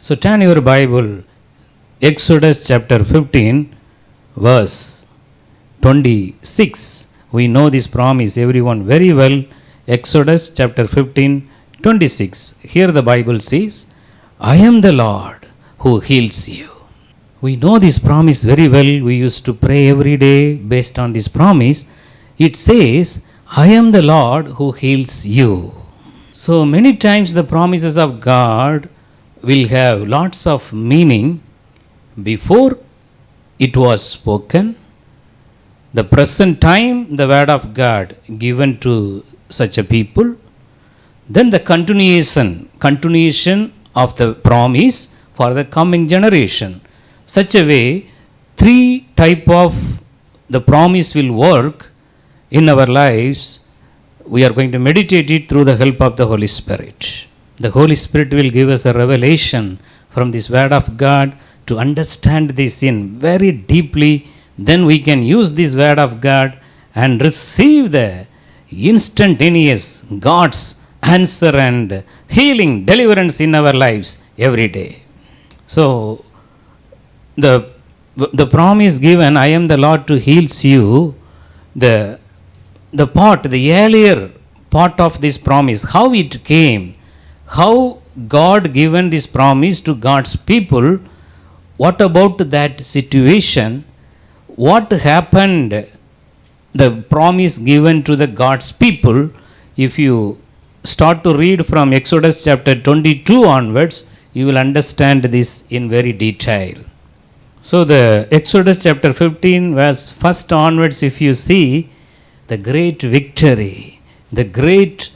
So turn your Bible, Exodus chapter 15, verse 26. We know this promise, everyone very well. Exodus chapter 15, 26. Here the Bible says, I am the Lord who heals you. We know this promise very well. We used to pray every day based on this promise. It says, I am the Lord who heals you. So many times the promises of God will have lots of meaning before it was spoken. The present time, the word of God given to such a people. Then the continuation of the promise for the coming generation. Such a way, three type of the promise will work in our lives. We are going to meditate it through the help of the Holy Spirit. The Holy Spirit will give us a revelation from this word of God to understand this in very deeply. Then we can use this word of God and receive the instantaneous God's answer and healing, deliverance in our lives every day. So, the promise given, I am the Lord to heals you, the earlier part of this promise, how it came, how God given this promise to God's people, what about that situation, what happened, the promise given to the God's people. If you start to read from Exodus chapter 22 onwards, you will understand this in very detail. So the Exodus chapter 15 verse 1 onwards, if you see, the great victory, the great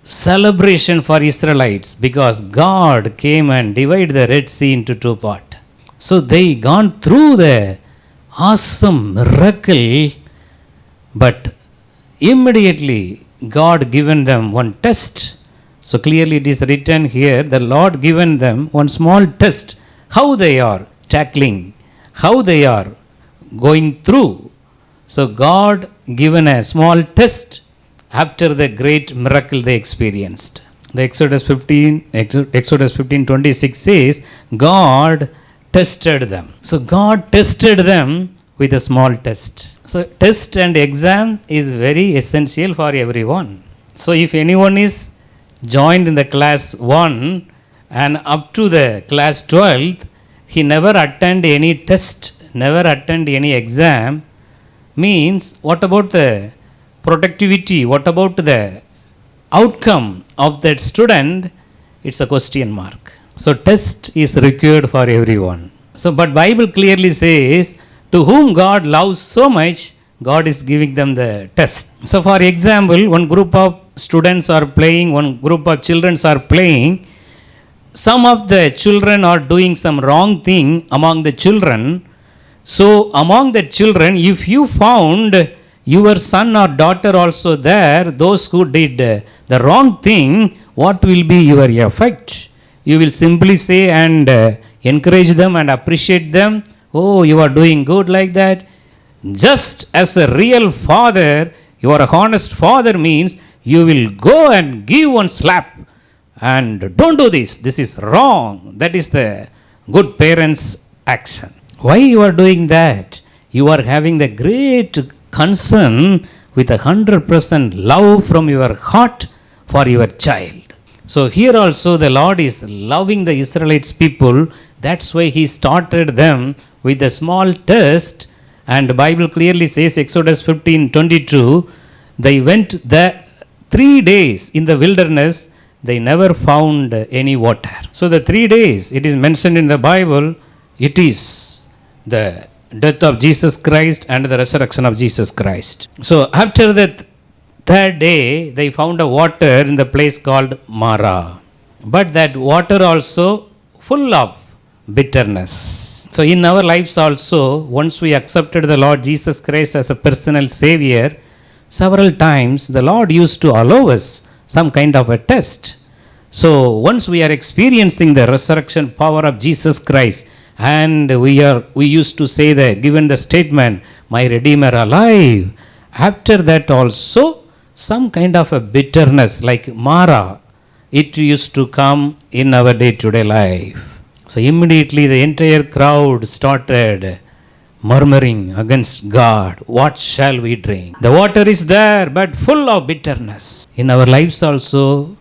celebration for Israelites, because God came and divided the Red Sea into two parts. So they gone through the awesome miracle, but immediately God given them one test. So clearly it is written here, the Lord given them one small test, how they are tackling, how they are going through. So God given a small test after the great miracle they experienced. The Exodus 15:26 says, God tested them. So God tested them with a small test. So test and exam is very essential for everyone. So if anyone is joined in the class 1 and up to the class 12th, he never attend any test, never attend any exam, means what about the productivity, what about the outcome of that student? It's a question mark. So test is required for everyone. So but Bible clearly says, to whom God loves so much, God is giving them the test. So for example, one group of students are playing, one group of children are playing. Some of the children are doing some wrong thing among the children. So among the children, if you found your son or daughter also there, those who did the wrong thing, what will be your effect? You will simply say and encourage them and appreciate them. Oh, you are doing good like that. Just as a real father, you are a honest father means you will go and give one slap and don't do this. This is wrong. That is the good parents' action. Why you are doing that? You are having the great concern with 100% love from your heart for your child. So here also the Lord is loving the Israelites people. That's why He started them with a small test. And the Bible clearly says, Exodus 15:22, they went there 3 days in the wilderness. They never found any water. So the 3 days, it is mentioned in the Bible, it is the death of Jesus Christ and the resurrection of Jesus Christ. So after the third day, they found a water in the place called Mara. But that water also full of bitterness. So in our lives also, once we accepted the Lord Jesus Christ as a personal Savior, several times the Lord used to allow us some kind of a test. So once we are experiencing the resurrection power of Jesus Christ, and we used to say that, given the statement, my Redeemer alive. After that also, some kind of a bitterness like Mara, it used to come in our day-to-day life. So immediately the entire crowd started murmuring against God. What shall we drink? The water is there, but full of bitterness. In our lives also,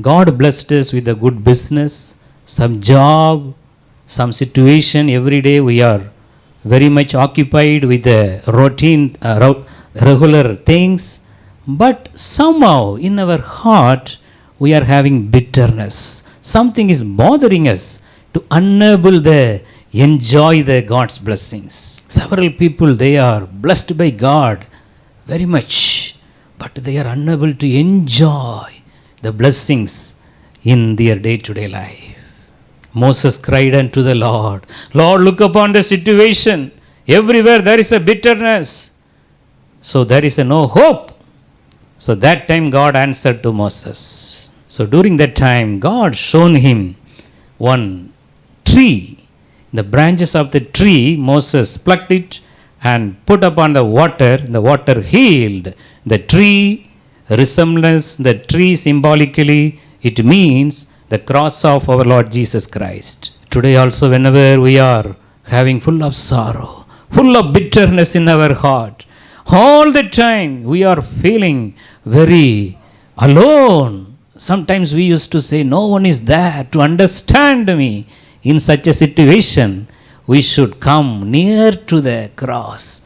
God blessed us with a good business, some job, some situation. Every day we are very much occupied with the routine, regular things. But somehow in our heart, we are having bitterness. Something is bothering us to unable the enjoy the God's blessings. Several people, they are blessed by God very much, but they are unable to enjoy the blessings in their day-to-day life. Moses cried unto the Lord, Lord, look upon the situation. Everywhere there is a bitterness. So there is no hope. So that time God answered to Moses. So during that time, God shown him one tree. The branches of the tree, Moses plucked it and put upon the water. The water healed. The tree resemblance, the tree symbolically, it means the cross of our Lord Jesus Christ. Today also, whenever we are having full of sorrow, full of bitterness in our heart, all the time we are feeling very alone. Sometimes we used to say, no one is there to understand me. In such a situation, we should come near to the cross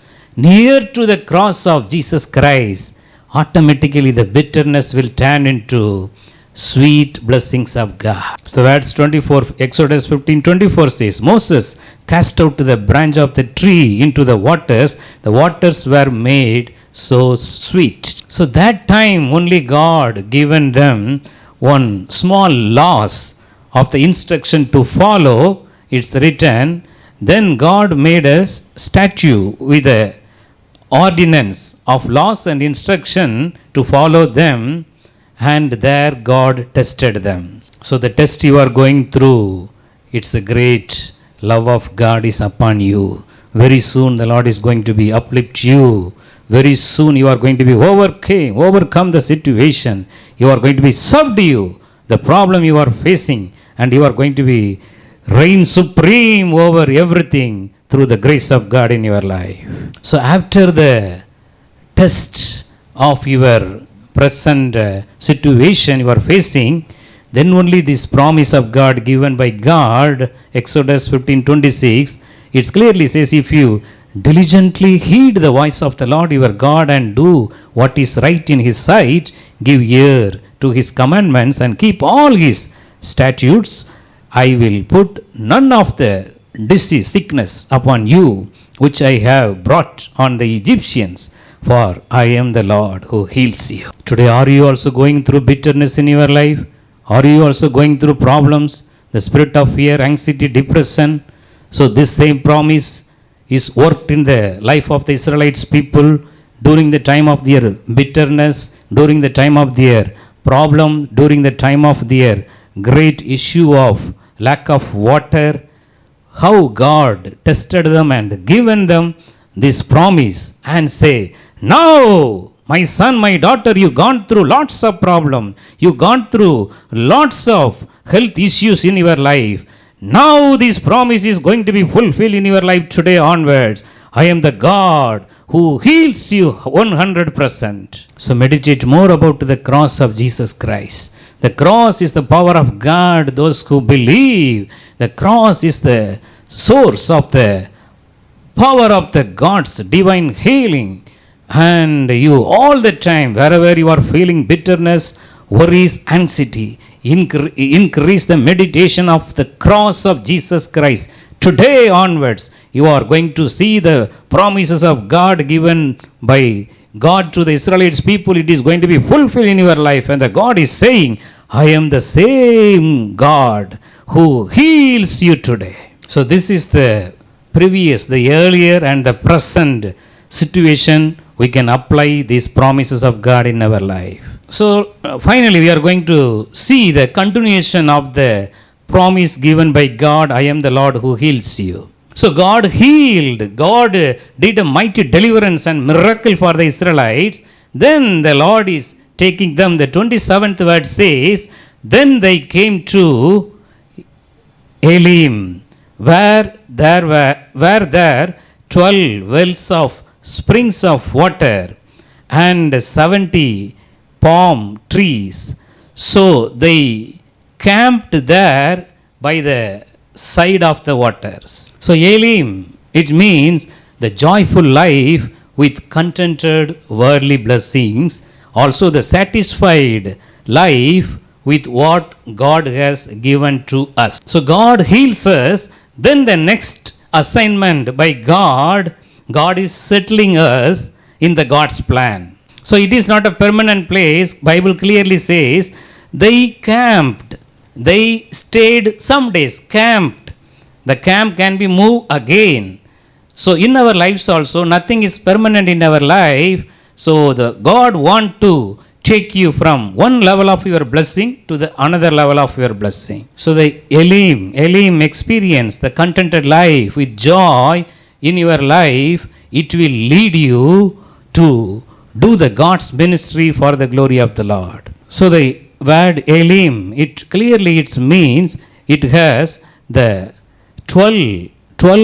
of Jesus Christ. Automatically the bitterness will turn into sweet blessings of God. So verse 24, Exodus 15:24 says, Moses cast out the branch of the tree into the waters. The waters were made so sweet. So that time only God given them one small laws of the instruction to follow. It's written, then God made a statute with a ordinance of laws and instruction to follow them, and there God tested them. So the test you are going through, it's a great love of God is upon you. Very soon the Lord is going to be uplift you. Very soon you are going to be overcome the situation. You are going to be subdue the problem you are facing, and you are going to be reign supreme over everything through the grace of God in your life. So after the test of your present situation you are facing, then only this promise of God given by God, Exodus 15:26, it clearly says, if you diligently heed the voice of the Lord your God and do what is right in his sight, give ear to his commandments and keep all his statutes, I will put none of the disease, sickness upon you, which I have brought on the Egyptians, for I am the Lord who heals you. Today, are you also going through bitterness in your life? Are you also going through problems? The spirit of fear, anxiety, depression. So this same promise is worked in the life of the Israelites people during the time of their bitterness, during the time of their problem, during the time of their great issue of lack of water. How God tested them and given them this promise and say, now my son, my daughter, you gone through lots of problems, you gone through lots of health issues in your life. Now this promise is going to be fulfilled in your life today onwards. I am the God who heals you 100%. So meditate more about the cross of Jesus Christ. The cross is the power of God, those who believe. The cross is the source of the power of the God's divine healing. And you all the time, wherever you are feeling bitterness, worries, anxiety, increase the meditation of the cross of Jesus Christ. Today onwards, you are going to see the promises of God given by God to the Israelites people. It is going to be fulfilled in your life. And the God is saying, I am the same God who heals you today. So this is the previous, the earlier and the present situation. We can apply these promises of God in our life. So finally we are going to see the continuation of the promise given by God, I am the Lord who heals you. So God healed, God did a mighty deliverance and miracle for the Israelites. Then the Lord is taking them, the 27th word says, then they came to Elim, where there 12 wells of springs of water and 70 palm trees. So they camped there by the side of the waters. So Elim, it means the joyful life with contented worldly blessings, also the satisfied life with what God has given to us. So God heals us, then the next assignment by God is settling us in the God's plan. So it is not a permanent place. Bible clearly says they camped, they stayed some days, camped. The camp can be moved again. So in our lives also, nothing is permanent in our life. So the God want to take you from one level of your blessing to the another level of your blessing. So the Elim experience, the contented life with joy in your life, it will lead you to do the God's ministry for the glory of the Lord. So the word Elim, it clearly it means it has the 12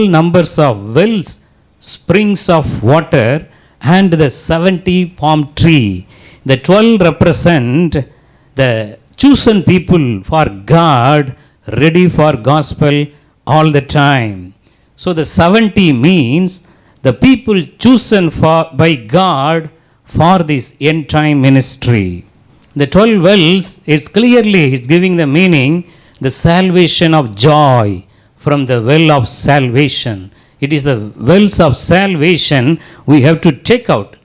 numbers of wells, springs of water, and the 70 palm tree. The 12 represent the chosen people for God, ready for gospel all the time. So the 70 means the people chosen by God for this end time ministry. The 12 wells, it's giving the meaning, the salvation of joy from the well of salvation. It is the wells of salvation we have to check out,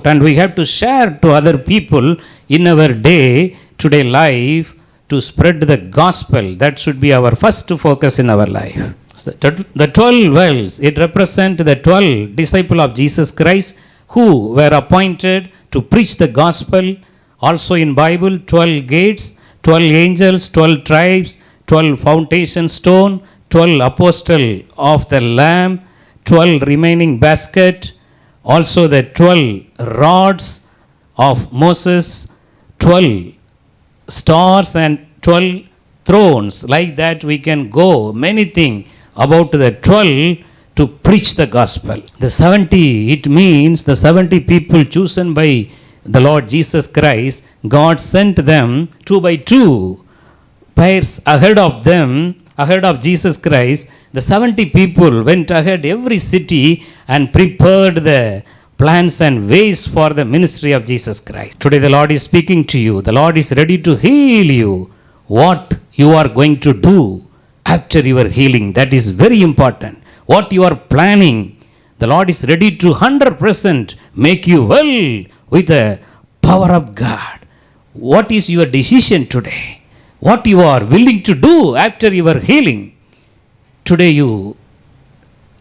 and we have to share to other people in our today life to spread the gospel. That should be our first focus in our life. So the 12 wells, it represents the 12 disciples of Jesus Christ who were appointed to preach the gospel. Also in Bible, 12 gates, 12 angels, 12 tribes, 12 foundation stone, 12 apostle of the Lamb, 12 remaining basket, also the 12 rods of Moses, 12 stars and 12 thrones. Like that we can go many things about the 12 to preach the gospel. The 70, it means the 70 people chosen by the Lord Jesus Christ. God sent them 2 by 2 pairs ahead of them, ahead of Jesus Christ. The 70 people went ahead every city and prepared the plans and ways for the ministry of Jesus Christ. Today the Lord is speaking to you. The Lord is ready to heal you. What you are going to do after your healing, that is very important. What you are planning, the Lord is ready to 100% make you well with the power of God. What is your decision today? What you are willing to do after your healing? Today you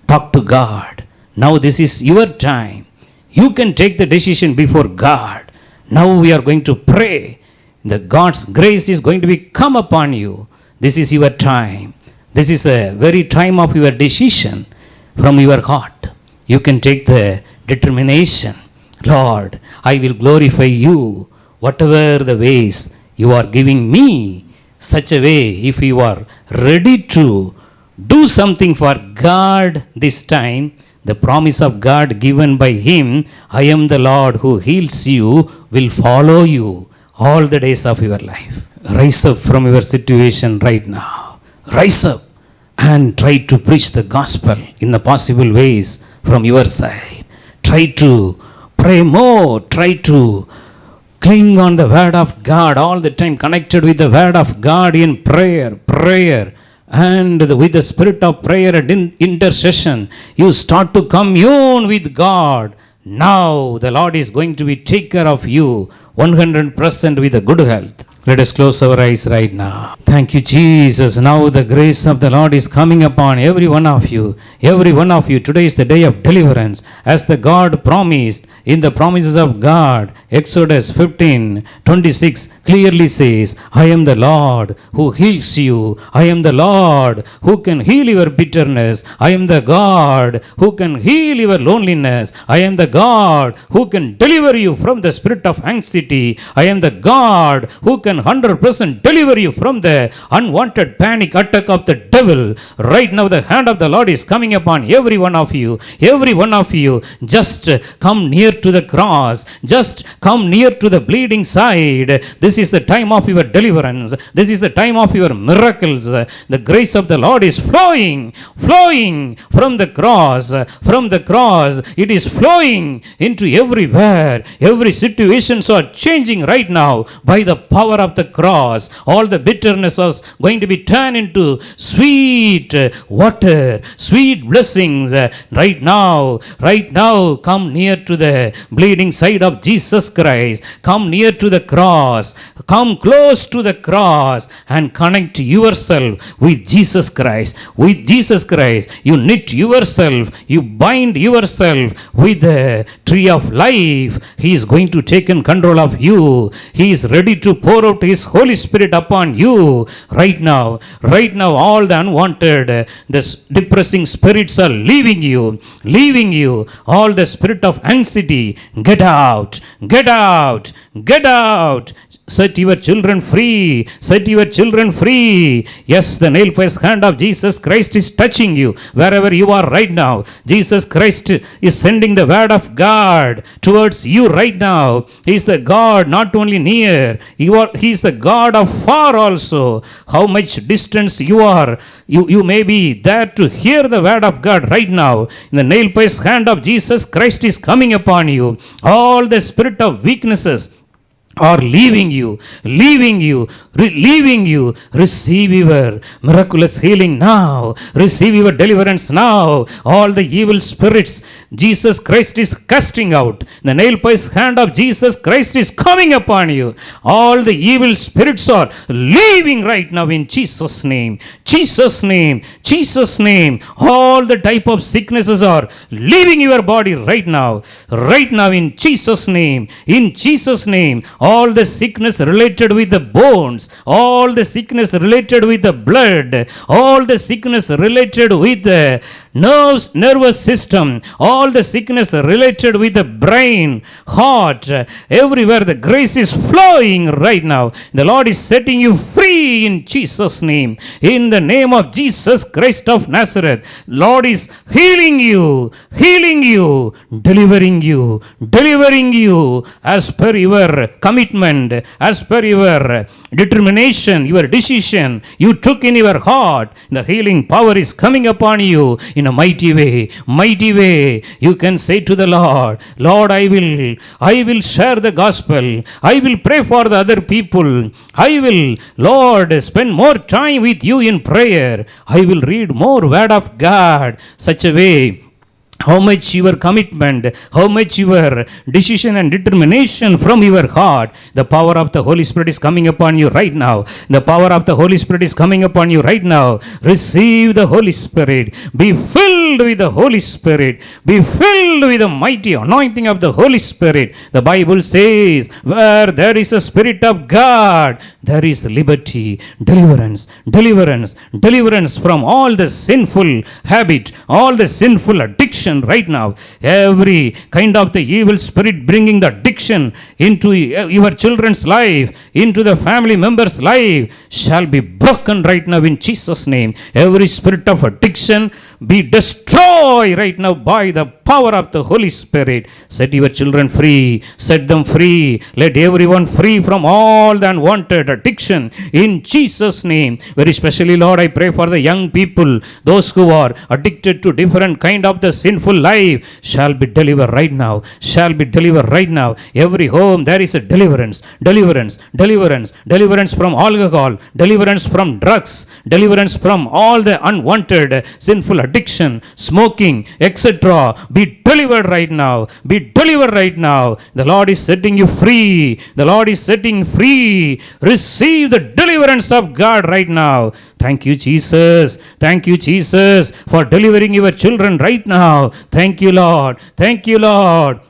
talk to God. Now this is your time. You can take the decision before God. Now we are going to pray. The God's grace is going to be come upon you. This is your time. This is a very time of your decision from your heart. You can take the determination. Lord, I will glorify you whatever the ways you are giving me. Such a way, if you are ready to do something for God this time, the promise of God given by Him, I am the Lord who heals you, will follow you all the days of your life. Rise up from your situation right now. Rise up and try to preach the gospel in the possible ways from your side. Try to pray more. Try to cling on the word of God all the time, connected with the word of God in prayer, and with the spirit of prayer and intercession. You start to commune with God. Now the Lord is going to be take care of you 100% with a good health. Let us close our eyes right now. Thank you, Jesus. Now the grace of the Lord is coming upon every one of you. Every one of you. Today is the day of deliverance. As the God promised in the promises of God, Exodus 15:26 clearly says, I am the Lord who heals you. I am the Lord who can heal your bitterness. I am the God who can heal your loneliness. I am the God who can deliver you from the spirit of anxiety. I am the God who can 100% deliver you from the unwanted panic attack of the devil. Right now, the hand of the Lord is coming upon every one of you. Every one of you, just come near to the cross. Just come near to the bleeding side. This is the time of your deliverance. This is the time of your miracles. The grace of the Lord is flowing, flowing from the cross. From the cross, it is flowing into everywhere. Every situations are changing right now by the power of the cross. All the bitterness is going to be turned into sweet water, sweet blessings. Right now, come near to the bleeding side of Jesus Christ. Come near to the cross. Come close to the cross and connect yourself with Jesus Christ. With Jesus Christ, you knit yourself, you bind yourself with the tree of life. He is going to take in control of you. He is ready to pour out His Holy Spirit upon you right now. Right now, all the unwanted, the depressing spirits are leaving you, leaving you. All the spirit of anxiety, get out, get out, get out. Set your children free. Set your children free. Yes, the nail-pierced hand of Jesus Christ is touching you wherever you are right now. Jesus Christ is sending the word of God towards you right now. He is the God not only near, He is the God of far also. How much distance you are, you may be there to hear the word of God right now. In the nail-pierced hand of Jesus Christ is coming upon you. All the spirit of weaknesses are leaving you, leaving you, leaving you. Receive your miraculous healing now. Receive your deliverance now. All the evil spirits Jesus Christ is casting out. The nail-pierced hand of Jesus Christ is coming upon you. All the evil spirits are leaving right now in Jesus' name. Jesus' name. Jesus' name. All the type of sicknesses are leaving your body right now. Right now in Jesus' name. In Jesus' name. All the sickness related with the bones, all the sickness related with the blood, all the sickness related with the nervous system, all the sickness related with the brain, heart, everywhere the grace is flowing right now. The Lord is setting you free in Jesus' name. In the name of Jesus Christ of Nazareth, Lord is healing you, delivering you as per your commitment, as per your determination, your decision you took in your heart. The healing power is coming upon you in a mighty way, mighty way. You can say to the Lord, Lord, I will share the gospel. I will pray for the other people. I will, Lord, spend more time with you in prayer. I will read more word of God. Such a way, how much your commitment, how much your decision and determination from your heart, the power of the Holy Spirit is coming upon you right now. The power of the Holy Spirit is coming upon you right now. Receive the Holy Spirit. Be filled with the Holy Spirit. Be filled with the mighty anointing of the Holy Spirit. The Bible says, where there is a Spirit of God, there is liberty, deliverance from all the sinful habit, all the sinful addiction right now. Every kind of the evil spirit bringing the addiction into your children's life, into the family members' life, shall be broken right now in Jesus' name. Every spirit of addiction be destroyed right now by the power of the Holy Spirit. Set your children free. Set them free. Let everyone free from all the unwanted addiction in Jesus' name. Very specially, Lord, I pray for the young people, those who are addicted to different kind of the sinful life, shall be delivered right now. Shall be delivered right now. Every home there is a deliverance from alcohol, deliverance from drugs, deliverance from all the unwanted sinful addiction, smoking, etc. Be delivered right now. Be delivered right now. The Lord is setting you free. The Lord is setting free. Receive the deliverance of God right now. Thank you, Jesus. Thank you, Jesus, for delivering your children right now. Thank you, Lord. Thank you, Lord.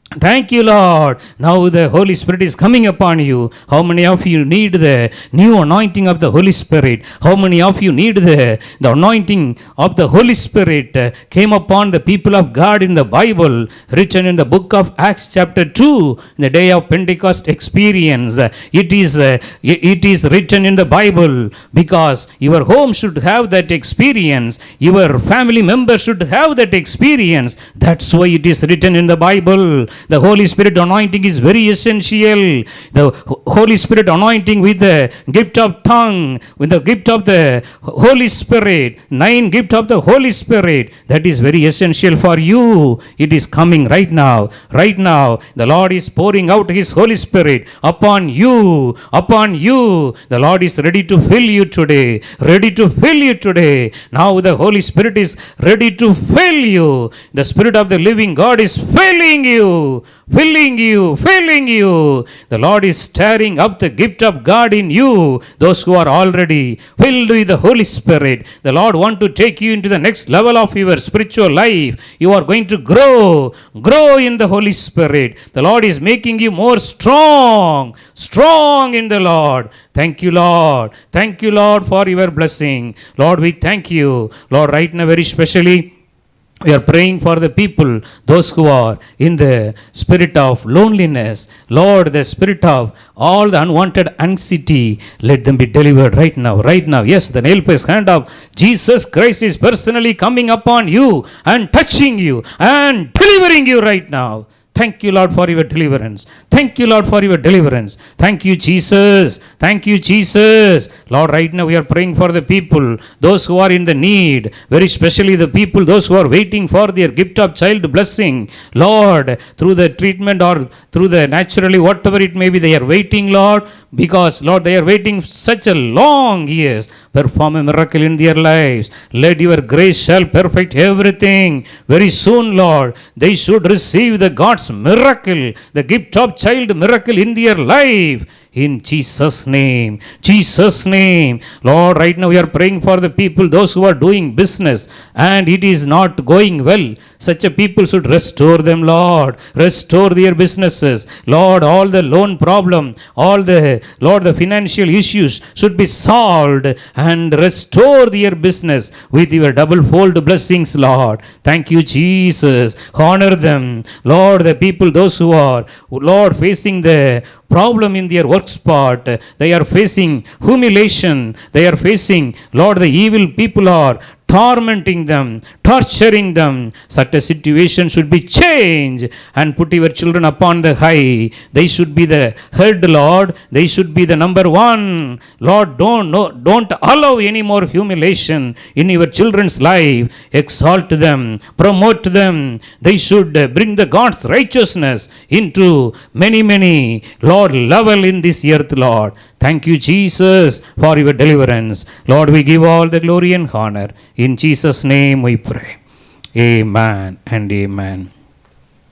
Thank you, Lord. Now the Holy Spirit is coming upon you. How many of you need the new anointing of the Holy Spirit? How many of you need the anointing of the Holy Spirit came upon the people of God in the Bible, written in the book of Acts chapter 2, in the day of Pentecost experience. It is written in the Bible because your home should have that experience. Your family members should have that experience. That's why it is written in the Bible. The Holy Spirit anointing is very essential. The Holy Spirit anointing with the gift of tongue, with the gift of the Holy Spirit, 9 gift of the Holy Spirit, that is very essential for you. It is coming right now. Right now, the Lord is pouring out His Holy Spirit upon you. Upon you. The Lord is ready to fill you today. Ready to fill you today. Now the Holy Spirit is ready to fill you. The Spirit of the living God is filling you. Filling you, filling you. The Lord is stirring up the gift of God in you. Those who are already filled with the Holy Spirit, the Lord wants to take you into the next level of your spiritual life. You are going to grow in the Holy Spirit. The Lord is making you more strong in the Lord. Thank you, Lord. Thank you, Lord, for your blessing. Lord, we thank you. Lord, right now, very specially, we are praying for the people, those who are in the spirit of loneliness. Lord, the spirit of all the unwanted anxiety, let them be delivered right now, right now. Yes, the nail-pierced hand of Jesus Christ is personally coming upon you and touching you and delivering you right now. Thank you, Lord, for your deliverance. Thank you, Lord, for your deliverance. Thank you, Jesus. Thank you, Jesus. Lord, right now we are praying for the people, those who are in the need, very especially the people, those who are waiting for their gift of child blessing. Lord, through the treatment or through the naturally, whatever it may be, they are waiting, Lord, because, Lord, they are waiting such a long years. Perform a miracle in their lives. Let your grace shall perfect everything. Very soon, Lord, they should receive the God's miracle, the gift of child miracle in their life. In Jesus' name, Jesus' name. Lord, right now we are praying for the people, those who are doing business and it is not going well. Such a people should restore them, Lord. Restore their businesses. Lord, all the loan problem, all the, Lord, the financial issues should be solved and restore their business with your double-fold blessings, Lord. Thank you, Jesus. Honor them. Lord, the people, those who are, Lord, facing the problem in their work spot, they are facing humiliation, they are facing, Lord, the evil people are tormenting them, torturing them. Such a situation should be changed and put your children upon the high. They should be the head, Lord. They should be the number one. Lord, don't allow any more humiliation in your children's life. Exalt them, promote them. They should bring the God's righteousness into many, Lord, level in this earth, Lord. Thank you, Jesus, for your deliverance. Lord, we give all the glory and honor. In Jesus' name we pray. Amen and amen.